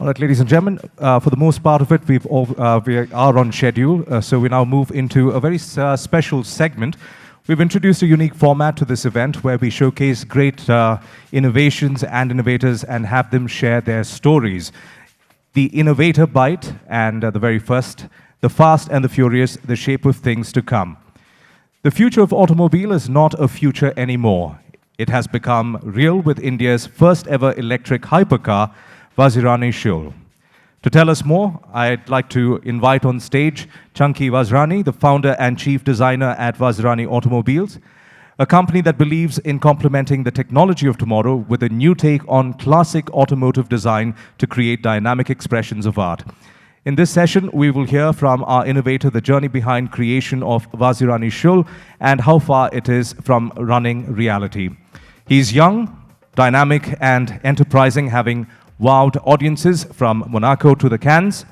All right, ladies and gentlemen, for the most part of it, we are on schedule, so we now move into a very special segment. We've introduced a unique format to this event where we showcase great innovations and innovators and have them share their stories. The Innovator Byte and the very first, the Fast and the Furious, the shape of things to come. The future of automobile is not a future anymore. It has become real with India's first ever electric hypercar, Vazirani Shul. To tell us more, I'd like to invite on stage Chunky Vazirani, the founder and chief designer at Vazirani Automobiles, a company that believes in complementing the technology of tomorrow with a new take on classic automotive design to create dynamic expressions of art. In this session, we will hear from our innovator the journey behind creation of Vazirani Shul and how far it is from running reality. He's young, dynamic, and enterprising, having wowed audiences from Monaco to the Cannes,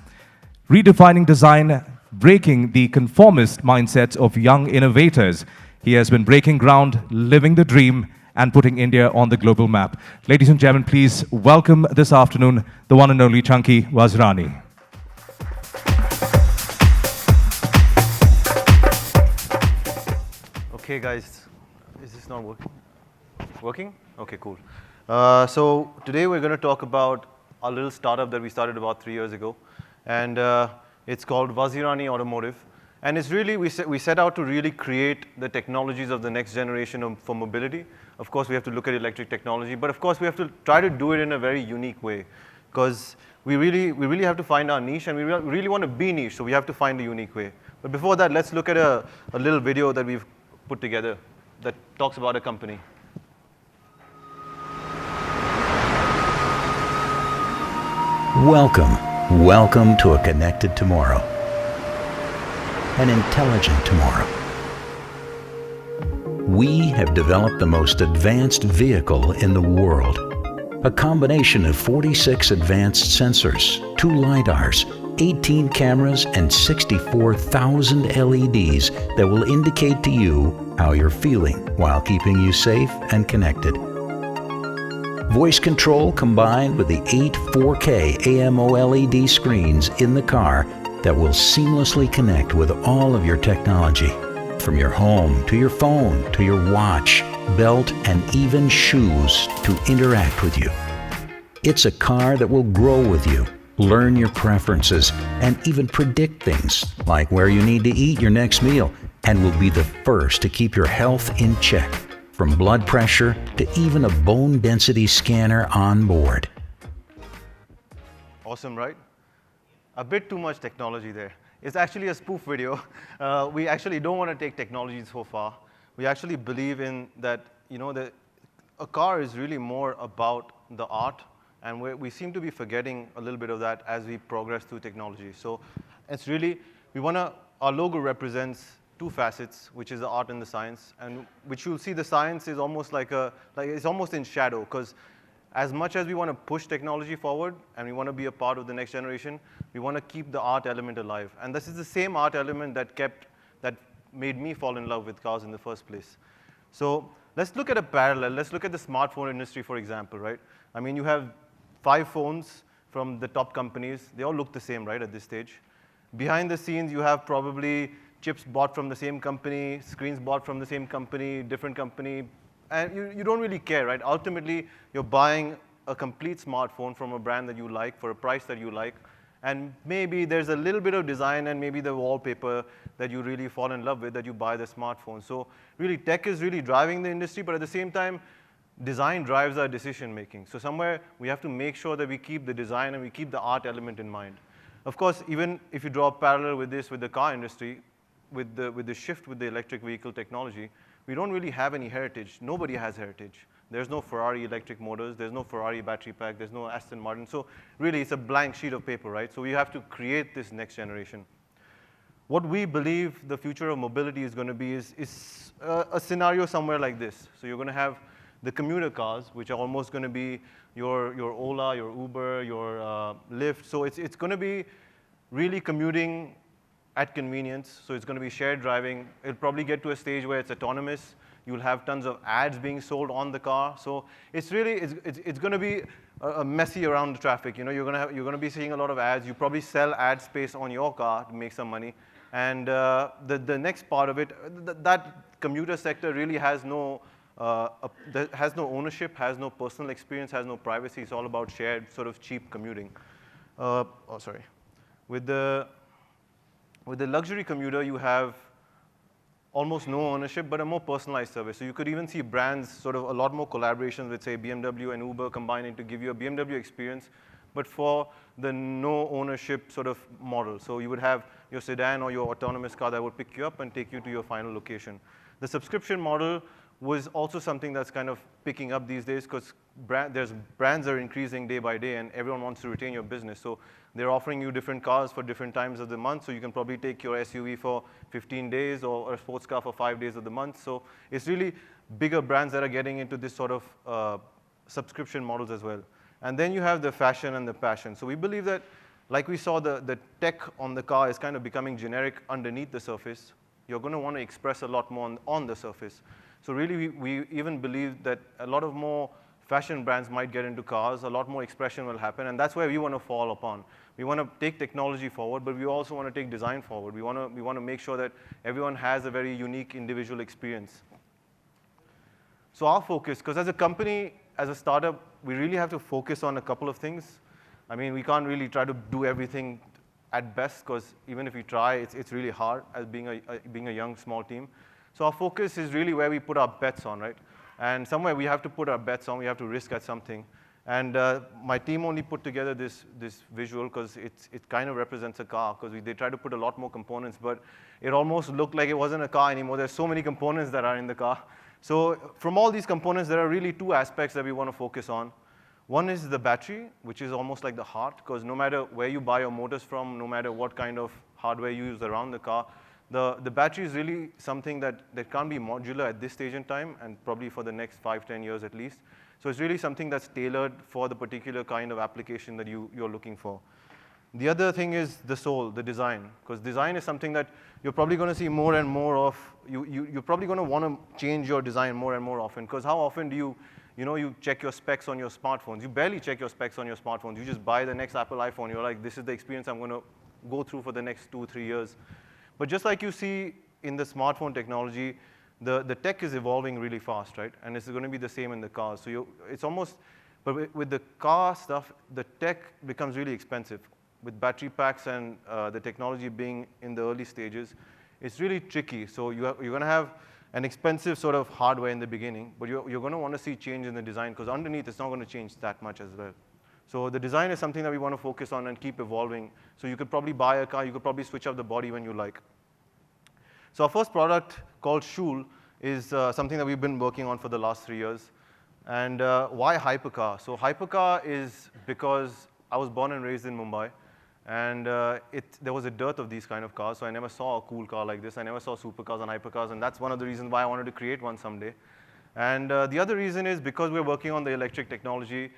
redefining design, breaking the conformist mindsets of young innovators. He has been breaking ground, living the dream, and putting India on the global map. Ladies and gentlemen, please welcome this afternoon the one and only Chunky Vazirani. Okay, guys, is this not working? Working? Okay, cool. So today we're going to talk about a little startup that we started about 3 years ago, and it's called Vazirani Automotive. And it's really, we set out to really create the technologies of the next generation for mobility. Of course, we have to look at electric technology, but of course, we have to try to do it in a very unique way, because we really have to find our niche, and we really want to be niche, so we have to find a unique way. But before that, let's look at a little video that we've put together that talks about a company. Welcome to a connected tomorrow, an intelligent tomorrow. We have developed the most advanced vehicle in the world, a combination of 46 advanced sensors, 2 LiDARs, 18 cameras, and 64,000 LEDs that will indicate to you how you're feeling while keeping you safe and connected. Voice control combined with the 8 4K AMO LED screens in the car that will seamlessly connect with all of your technology, from your home to your phone to your watch, belt, and even shoes to interact with you. It's a car that will grow with you, learn your preferences, and even predict things like where you need to eat your next meal, and will be the first to keep your health in check, from blood pressure to even a bone density scanner on board. Awesome, right? A bit too much technology there. It's actually a spoof video. We actually don't want to take technology so far. We actually believe in that, that a car is really more about the art, and we seem to be forgetting a little bit of that as we progress through technology. So it's really, our logo represents 2 facets, which is the art and the science, and which you'll see the science is almost it's almost in shadow, because as much as we want to push technology forward and we want to be a part of the next generation, we want to keep the art element alive. And this is the same art element that made me fall in love with cars in the first place. So let's look at a parallel. Let's look at the smartphone industry, for example, right? I mean, you have 5 phones from the top companies. They all look the same, right, at this stage. Behind the scenes, you have probably chips bought from the same company, screens bought from the same company, different company, and you don't really care, right? Ultimately, you're buying a complete smartphone from a brand that you like for a price that you like, and maybe there's a little bit of design and maybe the wallpaper that you really fall in love with that you buy the smartphone. So really, tech is really driving the industry, but at the same time, design drives our decision making. So somewhere, we have to make sure that we keep the design and we keep the art element in mind. Of course, even if you draw a parallel with this with the car industry, with the shift with the electric vehicle technology, we don't really have any heritage. Nobody has heritage. There's no Ferrari electric motors. There's no Ferrari battery pack. There's no Aston Martin. So really, it's a blank sheet of paper, right? So we have to create this next generation. What we believe the future of mobility is going to be is a scenario somewhere like this. So you're going to have the commuter cars, which are almost going to be your Ola, your Uber, your Lyft. So it's going to be really commuting at convenience. So it's going to be shared driving. It'll probably get to a stage where it's autonomous. You'll have tons of ads being sold on the car. So it's really, it's going to be messy around the traffic. You know, you're gonna be seeing a lot of ads. You probably sell ad space on your car to make some money. And the next part of it, that commuter sector really has no ownership, has no personal experience, has no privacy. It's all about shared, sort of cheap commuting. Oh, sorry. With the luxury commuter, you have almost no ownership, but a more personalized service. So you could even see brands, sort of a lot more collaborations with, say, BMW and Uber combining to give you a BMW experience, but for the no ownership sort of model. So you would have your sedan or your autonomous car that would pick you up and take you to your final location. The subscription model was also something that's kind of picking up these days because brands are increasing day by day and everyone wants to retain your business. So they're offering you different cars for different times of the month. So you can probably take your SUV for 15 days or a sports car for 5 days of the month. So it's really bigger brands that are getting into this sort of subscription models as well. And then you have the fashion and the passion. So we believe that, like we saw, the tech on the car is kind of becoming generic underneath the surface. You're going to want to express a lot more on the surface. So really, we even believe that a lot of more fashion brands might get into cars, a lot more expression will happen, and that's where we want to fall upon. We want to take technology forward, but we also want to take design forward. We want to make sure that everyone has a very unique individual experience. So our focus, because as a company, as a startup, we really have to focus on a couple of things. I mean, we can't really try to do everything at best, because even if we try, it's really hard as being a young, small team. So our focus is really where we put our bets on, right? And somewhere we have to put our bets on, we have to risk at something. And my team only put together this visual because it kind of represents a car, because they try to put a lot more components, but it almost looked like it wasn't a car anymore. There's so many components that are in the car. So from all these components, there are really two aspects that we want to focus on. One is the battery, which is almost like the heart, because no matter where you buy your motors from, no matter what kind of hardware you use around the car, the battery is really something that can't be modular at this stage in time, and probably for the next 5-10 years at least. So it's really something that's tailored for the particular kind of application that you're looking for. The other thing is the soul, the design, because design is something that you're probably going to see more and more of. You're probably going to want to change your design more and more often, because how often do you check your specs on your smartphones? You barely check your specs on your smartphones. You just buy the next Apple iPhone. You're like, this is the experience I'm going to go through for the next 2-3 years. But just like you see in the smartphone technology, the tech is evolving really fast, right? And it's going to be the same in the cars. So it's almost, but with the car stuff, the tech becomes really expensive. With battery packs and the technology being in the early stages, it's really tricky. So you're going to have an expensive sort of hardware in the beginning, but you're going to want to see change in the design, because underneath it's not going to change that much as well. So the design is something that we want to focus on and keep evolving. So you could probably buy a car, you could probably switch up the body when you like. So our first product, called Shul, is something that we've been working on for the last 3 years. And why hypercar? So hypercar is because I was born and raised in Mumbai, and there was a dearth of these kind of cars, so I never saw a cool car like this. I never saw supercars and hypercars, and that's one of the reasons why I wanted to create one someday. And the other reason is because we're working on the electric technology.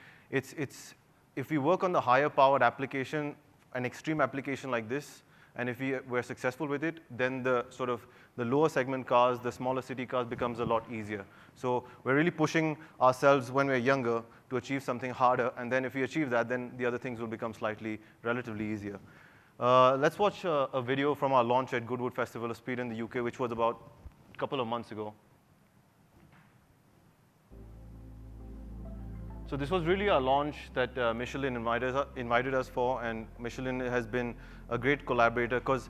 If we work on the higher powered application, an extreme application like this, and if we're successful with it, then the lower segment cars, the smaller city cars, becomes a lot easier. So we're really pushing ourselves when we're younger to achieve something harder, and then if we achieve that, then the other things will become relatively easier. Let's watch a video from our launch at Goodwood Festival of Speed in the UK, which was about a couple of months ago. So this was really our launch that Michelin invited us for, and Michelin has been a great collaborator, because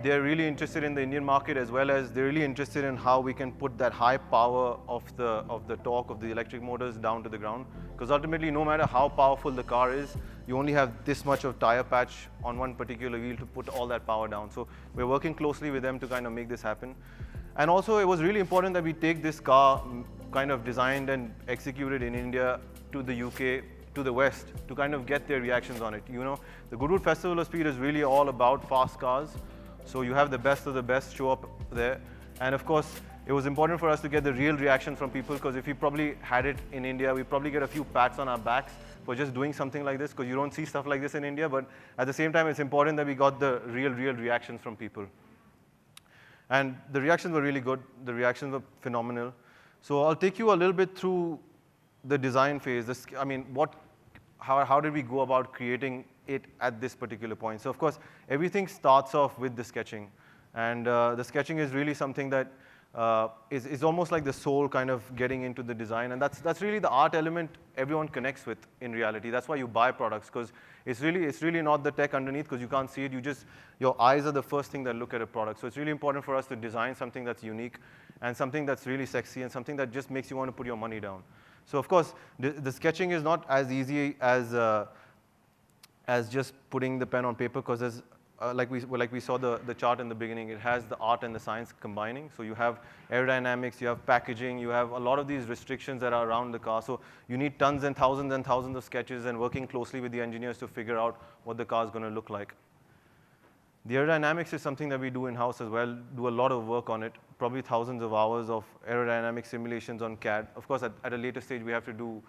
they're really interested in the Indian market, as well as they're really interested in how we can put that high power of the torque of the electric motors down to the ground. Because ultimately, no matter how powerful the car is, you only have this much of tire patch on one particular wheel to put all that power down. So we're working closely with them to kind of make this happen. And also, it was really important that we take this car kind of designed and executed in India to the UK, to the West, to kind of get their reactions on it. You know, the Goodwood Festival of Speed is really all about fast cars. So you have the best of the best show up there. And of course, it was important for us to get the real reaction from people, because if we probably had it in India, we probably get a few pats on our backs for just doing something like this, because you don't see stuff like this in India. But at the same time, it's important that we got the real reactions from people. And the reactions were really good. The reactions were phenomenal. So I'll take you a little bit through the design phase. I mean, what how did we go about creating it at this particular point? So of course, everything starts off with the sketching. And the sketching is really something that is almost like the soul kind of getting into the design. And that's really the art element everyone connects with in reality. That's why you buy products, because it's really not the tech underneath, because you can't see it. Your eyes are the first thing that look at a product. So it's really important for us to design something that's unique and something that's really sexy and something that just makes you want to put your money down. So of course, the sketching is not as easy as just putting the pen on paper, because there's like we saw the chart in the beginning, it has the art and the science combining. So you have aerodynamics, you have packaging, you have a lot of these restrictions that are around the car. So you need tons and thousands of sketches and working closely with the engineers to figure out what the car is going to look like. The aerodynamics is something that we do in-house as well, do a lot of work on it, probably thousands of hours of aerodynamic simulations on CAD. Of course, at a later stage, we have to do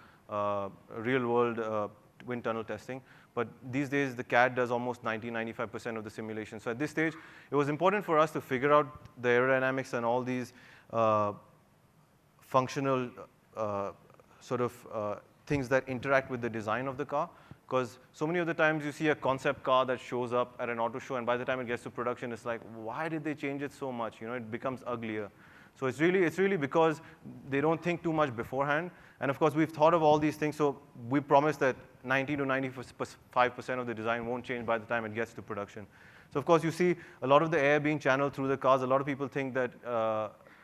real-world wind tunnel testing. But these days, the CAD does almost 90–95% of the simulation. So at this stage, it was important for us to figure out the aerodynamics and all these functional things that interact with the design of the car. Because so many of the times you see a concept car that shows up at an auto show, and by the time it gets to production, it's like, why did they change it so much? You know, it becomes uglier. So it's really because they don't think too much beforehand. And of course, we've thought of all these things, so we promise that 90–95% of the design won't change by the time it gets to production. So of course, you see a lot of the air being channeled through the cars. A lot of people think that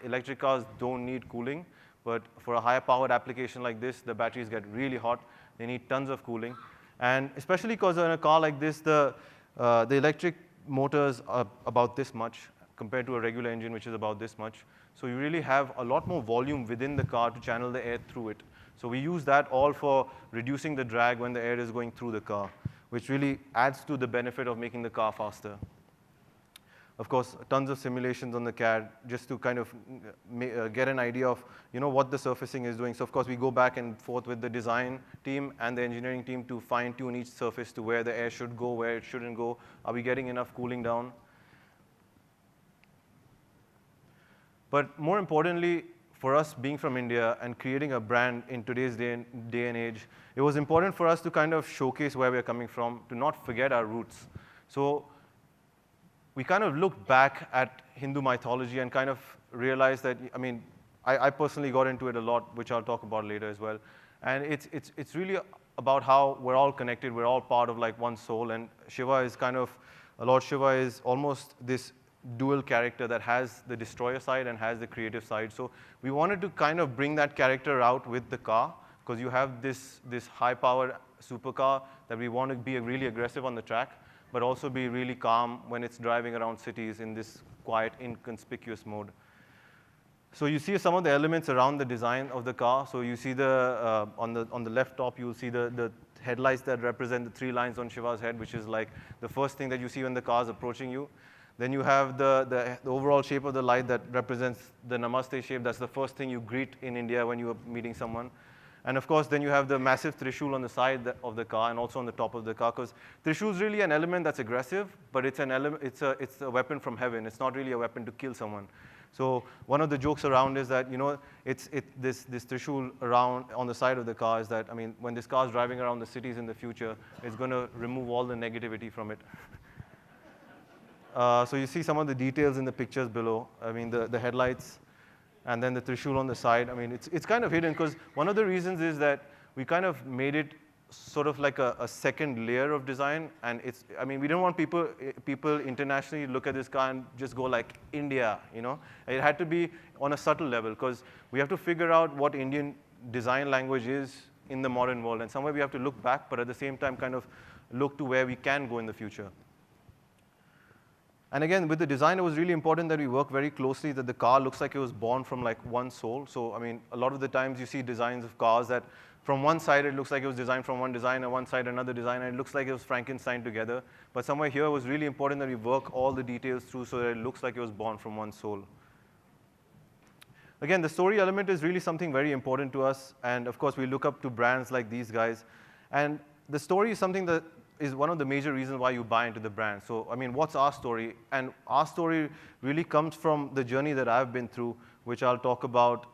electric cars don't need cooling. But for a higher powered application like this, the batteries get really hot. They need tons of cooling. And especially because in a car like this, the electric motors are about this much compared to a regular engine, which is about this much. So you really have a lot more volume within the car to channel the air through it. So we use that all for reducing the drag when the air is going through the car, which really adds to the benefit of making the car faster. Of course, tons of simulations on the CAD just to kind of get an idea of what the surfacing is doing. So of course, we go back and forth with the design team and the engineering team to fine-tune each surface to where the air should go, where it shouldn't go. Are we getting enough cooling down? But more importantly, for us being from India and creating a brand in today's day and age, it was important for us to kind of showcase where we're coming from, to not forget our roots. So we kind of looked back at Hindu mythology and kind of realized that, I personally got into it a lot, which I'll talk about later as well. And it's really about how we're all connected, we're all part of like one soul, and Shiva is Lord Shiva is almost this dual character that has the destroyer side and has the creative side. So we wanted to kind of bring that character out with the car, because you have this high-powered supercar that we want to be really aggressive on the track, but also be really calm when it's driving around cities in this quiet, inconspicuous mode. So you see some of the elements around the design of the car. So you see on the left top, you'll see the headlights that represent the 3 lines on Shiva's head, which is like the first thing that you see when the car's approaching you. Then you have the overall shape of the light that represents the Namaste shape. That's the first thing you greet in India when you are meeting someone. And of course, then you have the massive Trishul on the side of the car and also on the top of the car, because Trishul is really an element that's aggressive, but it's a weapon from heaven. It's not really a weapon to kill someone. So one of the jokes around is that, this Trishul around on the side of the car is that, when this car is driving around the cities in the future, it's going to remove all the negativity from it. So you see some of the details in the pictures below. The headlights, and then the Trishul on the side. It's kind of hidden, because one of the reasons is that we kind of made it sort of like a second layer of design. And we don't want people internationally look at this car and just go like, India, It had to be on a subtle level, because we have to figure out what Indian design language is in the modern world. And somewhere we have to look back, but at the same time kind of look to where we can go in the future. And again, with the design, it was really important that we work very closely, that the car looks like it was born from like one soul. So, a lot of the times you see designs of cars that from one side, it looks like it was designed from one designer, one side another designer, and it looks like it was Frankenstein together. But somewhere here, it was really important that we work all the details through so that it looks like it was born from one soul. Again, the story element is really something very important to us. And of course, we look up to brands like these guys. And the story is something that is one of the major reasons why you buy into the brand. So, what's our story? And our story really comes from the journey that I've been through, which I'll talk about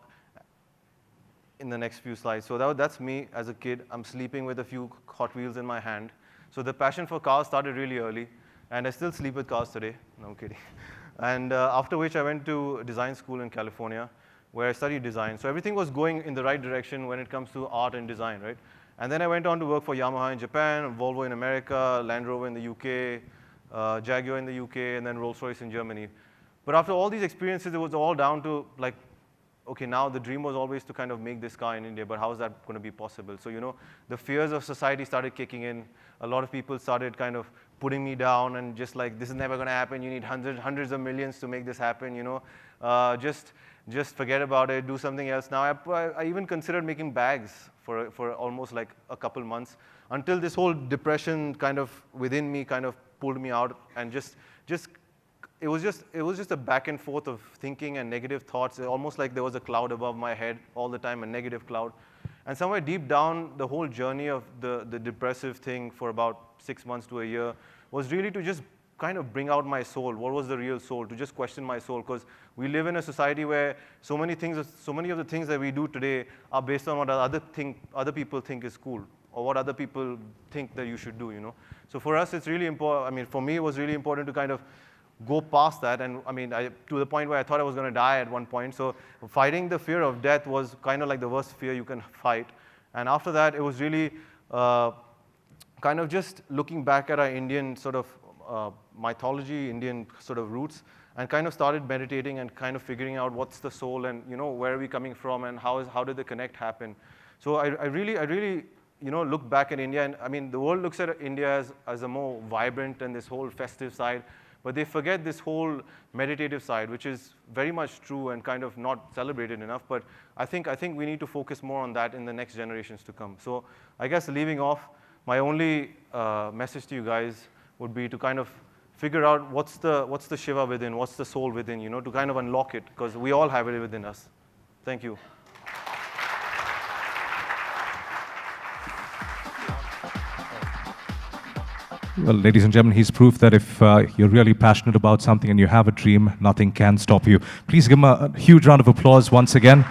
in the next few slides. So that's me as a kid. I'm sleeping with a few Hot Wheels in my hand. So the passion for cars started really early, and I still sleep with cars today. No, I'm kidding. And after which I went to design school in California, where I studied design. So everything was going in the right direction when it comes to art and design, right? And then I went on to work for Yamaha in Japan, Volvo in America, Land Rover in the UK, Jaguar in the UK, and then Rolls-Royce in Germany. But after all these experiences, it was all down to like, okay, now the dream was always to kind of make this car in India, but how is that going to be possible? So, you know, the fears of society started kicking in. A lot of people started kind of putting me down and just like, this is never going to happen. You need hundreds of millions to make this happen, you know. Just forget about it, do something else. Now, I even considered making bags for almost like a couple months until this whole depression kind of within me kind of pulled me out and it was just a back and forth of thinking and negative thoughts, almost like there was a cloud above my head all the time, a negative cloud. And somewhere deep down, the whole journey of the depressive thing for about 6 months to a year was really to just kind of bring out my soul. What was the real soul? To just question my soul, because we live in a society where so many of the things that we do today are based on what other people think is cool, or what other people think that you should do, you know. So for us, it's really important. I mean, for me, it was really important to kind of go past that, and I mean, to the point where I thought I was going to die at one point. So fighting the fear of death was kind of like the worst fear you can fight. And after that, it was really kind of just looking back at our Indian sort of mythology, Indian sort of roots, and kind of started meditating and kind of figuring out what's the soul and, you know, where are we coming from and how did the connect happen. So I really, you know, look back at India, and I mean, the world looks at India as a more vibrant and this whole festive side, but they forget this whole meditative side, which is very much true and kind of not celebrated enough. But I think we need to focus more on that in the next generations to come. So I guess leaving off, my only message to you guys would be to kind of figure out what's the Shiva within, what's the soul within, you know, to kind of unlock it, because we all have it within us. Thank you. Well, ladies and gentlemen, he's proof that if you're really passionate about something and you have a dream, nothing can stop you. Please give him a huge round of applause once again.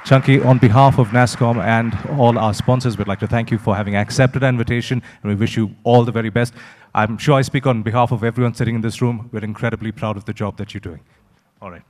Chunky, on behalf of NASSCOM and all our sponsors, we'd like to thank you for having accepted our invitation, and we wish you all the very best. I'm sure I speak on behalf of everyone sitting in this room. We're incredibly proud of the job that you're doing. All right.